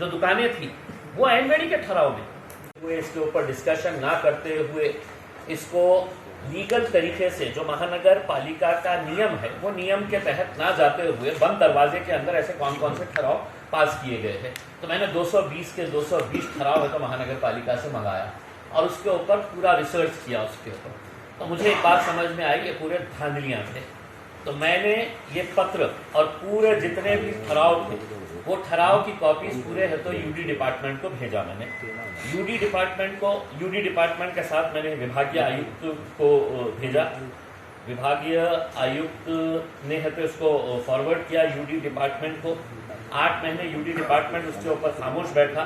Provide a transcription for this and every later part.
जो दुकानें थी वो एनवेडी के ठहराव में हुए, इसके ऊपर डिस्कशन ना करते हुए इसको लीगल तरीके से जो महानगर पालिका का नियम है वो नियम के तहत ना जाते हुए बंद दरवाजे के अंदर ऐसे कौन कौन से ठहराव पास किए गए हैं। तो मैंने 220 के 220 ठहराव है तो महानगर पालिका से मंगाया और उसके ऊपर पूरा रिसर्च किया उसके ऊपर। तो मुझे एक बात समझ में आई, ये पूरे धांधलियाँ थे। तो मैंने ये पत्र और पूरे जितने भी ठहराव थे वो ठहराव की कॉपीज पूरे है तो यूडी डिपार्टमेंट को भेजा मैंने। यूडी डिपार्टमेंट के साथ मैंने विभागीय आयुक्त को भेजा। विभागीय आयुक्त ने है तो इसको फॉरवर्ड किया यूडी डिपार्टमेंट को। 8 महीने यूडी डिपार्टमेंट उसके ऊपर खामोश बैठा।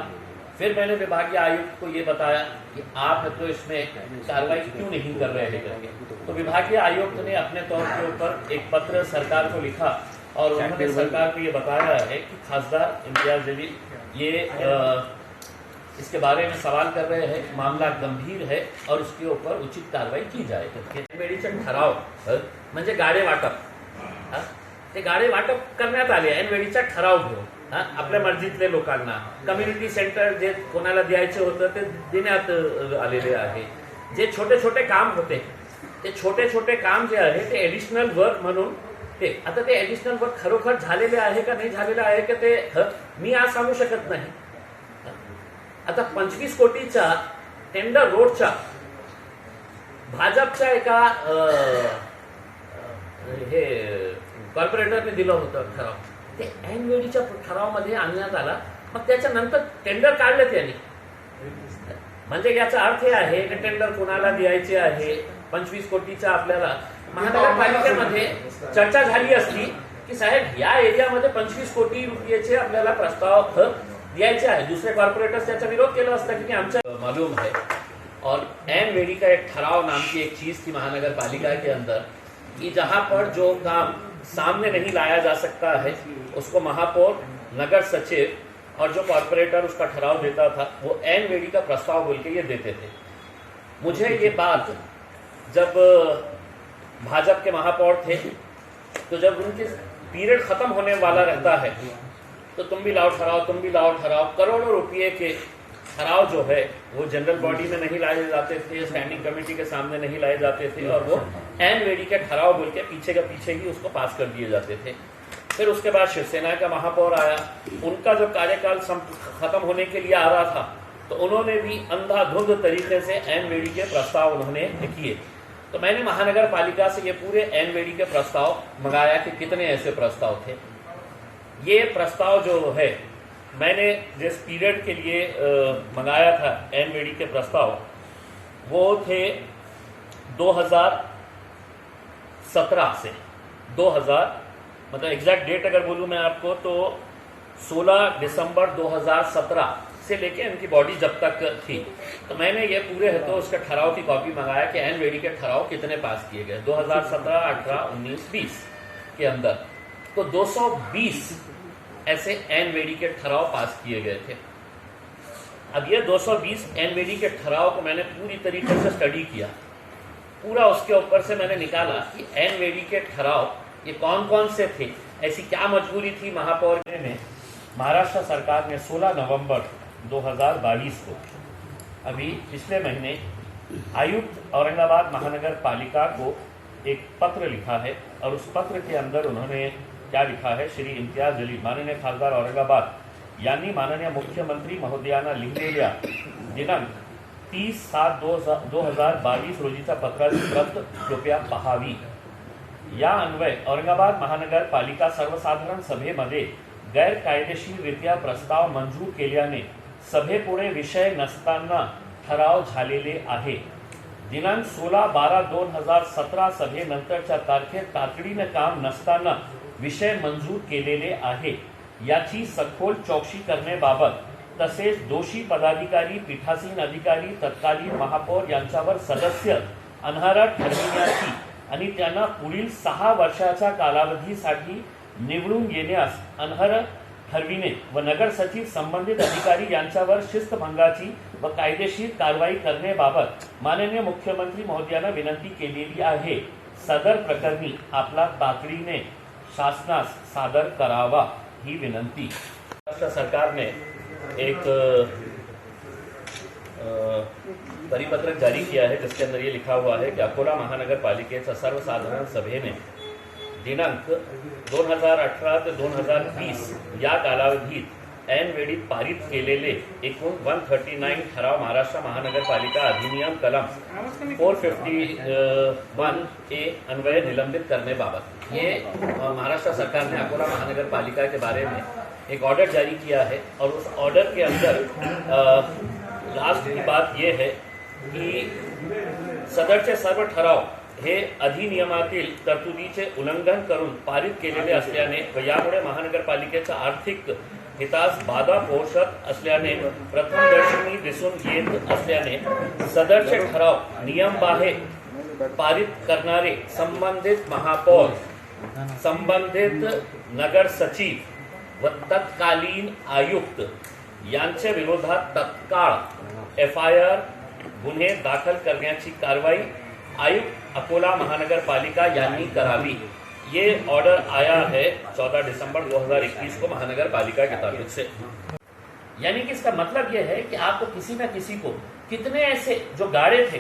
फिर मैंने विभागीय आयुक्त को ये बताया कि आप है तो इसमें कार्रवाई क्यों नहीं कर रहे हैं करके। तो विभागीय आयुक्त ने अपने तौर के ऊपर एक पत्र सरकार को लिखा और उन्होंने सरकार को ये बताया है कि खासदार इम्तियाज जलील ये इसके बारे में सवाल कर रहे हैं, मामला गंभीर है और उसके ऊपर उचित कारवाई की जाए करके। एनवेडीचे ठराव म्हणजे गाडे वाटप, ते गाडे वाटप करण्यात आले एनवेडीचा ठराव घेऊन आपल्या मर्जीतले लोकांना। कम्युनिटी सेंटर जे कोणाला द्यायचे होतं ते देण्यात आलेले आहे। जे छोटे छोटे काम होते ते छोटे छोटे काम जे आहे ते एडिशनल वर्क म्हणून ते आता ते एडिशनल वर्क खरोखर झालेले आहे का नाही झालेले आहे का ते मी आज सांगू शकत नाही। आता 25 कोटीचा टेंडर रोडचा भाजपच्या एका हे कॉर्पोरेटरने दिलं होतं ठराव, ते एनवेडीच्या ठरावामध्ये आणण्यात आला। मग त्याच्यानंतर टेंडर काढलं त्यांनी, म्हणजे याचा अर्थ हे आहे की टेंडर कोणाला द्यायचे आहे। 25 कोटीचा आपल्याला महानगरपालिकेमध्ये चर्चा झाली असती की साहेब या एरियामध्ये 25 कोटी रुपयाचे आपल्याला प्रस्ताव द्यायचे आहे, दूसरे कॉर्पोरेटर्स त्याचा विरोध केला असता की आमचा मालूम है। और एनवेडी का एक ठराव नाम की एक चीज थी महानगर पालिका के अंदर कि जहां पर जो काम सामने नहीं लाया जा सकता है उसको महापौर, नगर सचिव और जो कॉर्पोरेटर उसका ठराव देता था वो एनवेडी का प्रस्ताव बोल के ये देते थे। मुझे ये बात जब भाजपा के महापौर थे तो जब उनकी पीरियड खत्म होने वाला रहता है तो तुम भी लाओ ठराव, करोड़ों रुपये के ठराव जो है वो जनरल बॉडी में नहीं लाए जाते थे, स्टैंडिंग कमेटी के सामने नहीं लाए जाते थे और वो एनवेडी के ठराव बोल के पीछे का पीछे ही उसको पास कर दिए जाते थे। फिर उसके बाद शिवसेना का महापौर आया, उनका जब कार्यकाल खत्म होने के लिए आ रहा था तो उन्होंने भी अंधाधुंध तरीके से एनवेडी के प्रस्ताव उन्होंने किए। तो मैंने महानगर पालिका से ये पूरे एनवेडी के प्रस्ताव मंगाया कि कितने ऐसे प्रस्ताव थे। ये प्रस्ताव जो है मैंने जिस पीरियड के लिए मंगाया था एनवेडी के प्रस्ताव वो थे 2017 से 2000 मतलब एग्जैक्ट डेट अगर बोलूं मैं आपको तो 16 दिसंबर 2017 से लेके इनकी बॉडी जब तक थी। तो मैंने ये पूरे है तो उसका ठराव की कॉपी मंगाया कि एनवेडी के ठराव कितने पास किए गए 2017, 18, 19, 20 के अंदर। तो 220 ऐसे एनवेडी के ठराव पास किए गए थे। अब ये 220 एनवेडी के ठराव को मैंने पूरी तरीके से स्टडी किया, पूरा उसके ऊपर से मैंने निकाला कि एनवेडी के ठराव ये कौन कौन से थे, ऐसी क्या मजबूरी थी महापौर ने। महाराष्ट्र सरकार ने 16 नवंबर 2022 को अभी पिछले महीने आयुक्त औरंगाबाद महानगर पालिका को एक पत्र लिखा है और उस पत्र के अंदर उन्होंने क्या लिखा है, श्री इम्तियाज जलील माननीय खासदार औरंगाबाद यांनी माननीय मुख्यमंत्री महोदयांना लिहिलेल्या दिनांक 30/7/2022 रोजीच्या पत्राची प्रत कृपया पहावी। या अन्वये औरंगाबाद महानगरपालिका सर्वसाधारण सभेमध्ये गैरकायदेशीररित्या प्रस्ताव मंजूर केल्याने सभेपुढे विषय नसताना ठराव झालेले आहे। दिनांक 16/12/2017 सभेनंतरच्या तारखेत तातडीने काम नसताना विषय मंजूर केलेले आहे। याची सखोल चौकशी करण्याबाबत तसेच दोषी पदाधिकारी, पीठासीन अधिकारी, तत्कालीन महापौर यांच्यावर सदस्य अनर्हता ठरविण्याची आणि त्यांना पुढील 6 वर्षाच्या कालावधीसाठी निवडून येण्यास अनर्ह ठरविणे व नगर सचिव संबंधित अधिकारी यांच्यावर शिस्तभंगाची व कायदेशीर कारवाई करण्याबाबत माननीय मुख्यमंत्री महोदयांना विनंती केलेली आहे। सदर प्रकरणी आपला तातडीने शासनास सादर करावा ही विनंती। महाराष्ट्र सरकार ने एक परिपत्रक जारी किया है जिसके अंदर ये लिखा हुआ है की अकोला महानगर पालिकेच्या सर्वसाधारण सभेने दिनांक 2018 ते 2020 या कालावधीत ऐनवेळी पारित केलेले एकूण 139 ठराव महाराष्ट्र महानगरपालिका अधिनियम कलम 451A अन्वय निलंबित करने बाबत ये महाराष्ट्र सरकार ने अकोला महानगरपालिका के बारे में एक ऑर्डर जारी किया है और उस ऑर्डर के अंदर लास्ट की बात ये है की सदरचे सर्व ठराव हे अधिनियमातील तरतुदीचे उल्लंघन करून पारित केलेले असल्याने व यामुळे महानगरपालिकेचा आर्थिक हितास बाधा पोहोचत असल्याने प्रथमदर्शनी दिसून येत असल्याने सदरचे ठराव नियमबाह्य पारित करणारे संबंधित महापौर, संबंधित नगर सचिव व तत्कालीन आयुक्त यांच्या विरोधात तत्काळ FIR गुन्हे दाखल करण्याची कारवाई आयुक्त अकोला महानगरपालिका यांनी करावी। ये ऑर्डर आया है 14 दिसंबर 2021 को महानगर पालिका की तरफ से। यानी कि इसका मतलब यह है कि आपको किसी न किसी को कितने ऐसे जो गाड़े थे